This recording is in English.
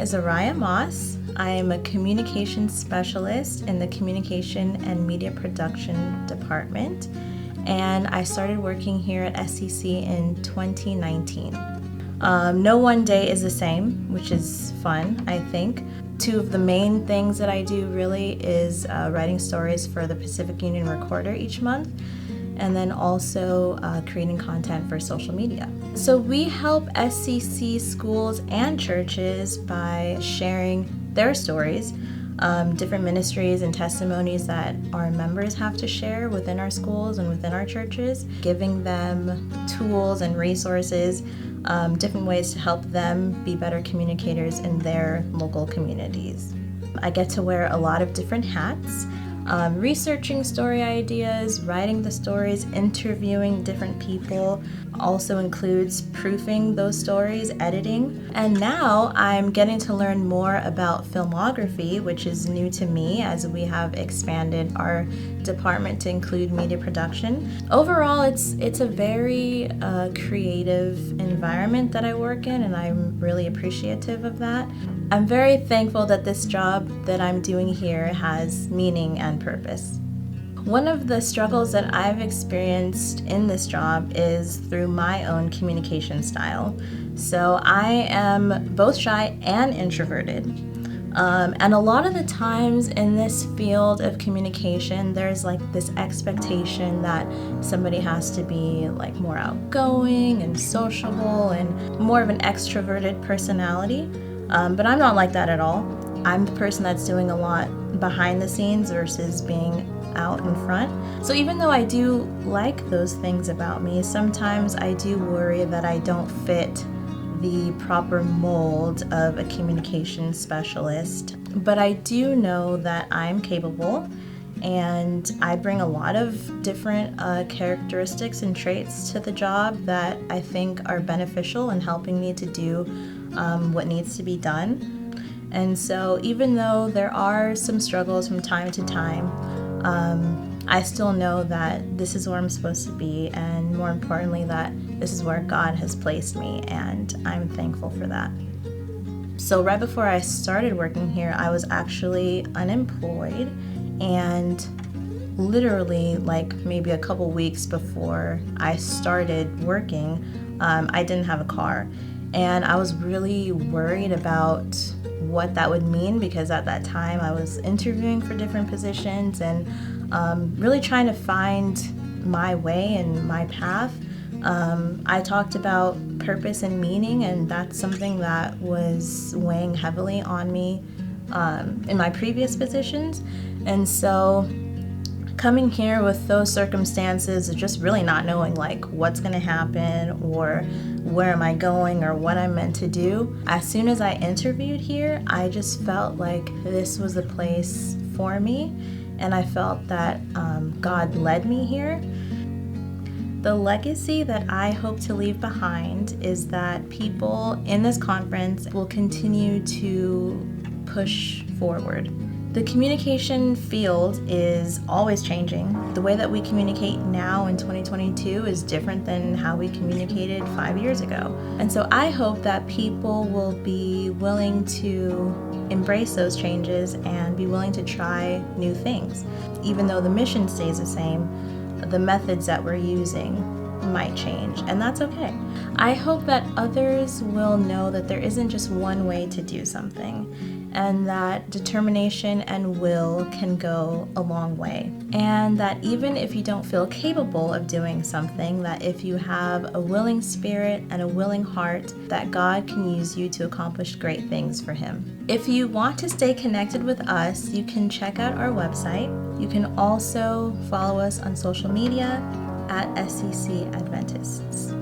is Araya. I am a communication specialist in the Communication and Media Production Department, and I started working here at SCC in 2019. No one day is the same, which is fun, I think. Two of the main things that I do really is writing stories for the Pacific Union Recorder each month, and then also creating content for social media. So we help SCC schools and churches by sharing their stories, different ministries and testimonies that our members have to share within our schools and within our churches, giving them tools and resources, different ways to help them be better communicators in their local communities. I get to wear a lot of different hats, researching story ideas, writing the stories, interviewing different people, also includes proofing those stories, editing. And now I'm getting to learn more about filmography, which is new to me as we have expanded our department to include media production. Overall, it's a very creative environment that I work in, and I'm really appreciative of that. I'm very thankful that this job that I'm doing here has meaning and purpose. One of the struggles that I've experienced in this job is through my own communication style. So I am both shy and introverted. And a lot of the times in this field of communication, there's like this expectation that somebody has to be like more outgoing and sociable and more of an extroverted personality. But I'm not like that at all. I'm the person that's doing a lot behind the scenes versus being out in front. So even though I do like those things about me, sometimes I do worry that I don't fit the proper mold of a communication specialist. But I do know that I'm capable, and I bring a lot of different characteristics and traits to the job that I think are beneficial in helping me to do what needs to be done. And so even though there are some struggles from time to time, I still know that this is where I'm supposed to be, and more importantly that this is where God has placed me, and I'm thankful for that. So right before I started working here, I was actually unemployed, and literally like maybe a couple weeks before I started working, I didn't have a car. And I was really worried about what that would mean, because at that time I was interviewing for different positions and really trying to find my way and my path. I talked about purpose and meaning, and that's something that was weighing heavily on me in my previous positions. And so coming here with those circumstances of just really not knowing like what's going to happen or where am I going or what I'm meant to do, as soon as I interviewed here, I just felt like this was the place for me, and I felt that God led me here. The legacy that I hope to leave behind is that people in this conference will continue to push forward. The communication field is always changing. The way that we communicate now in 2022 is different than how we communicated 5 years ago. And so I hope that people will be willing to embrace those changes and be willing to try new things. Even though the mission stays the same, the methods that we're using might change, and that's okay. I hope that others will know that there isn't just one way to do something, and that determination and will can go a long way. And that even if you don't feel capable of doing something, that if you have a willing spirit and a willing heart, that God can use you to accomplish great things for Him. If you want to stay connected with us, you can check out our website. You can also follow us on social media at SCC Adventists.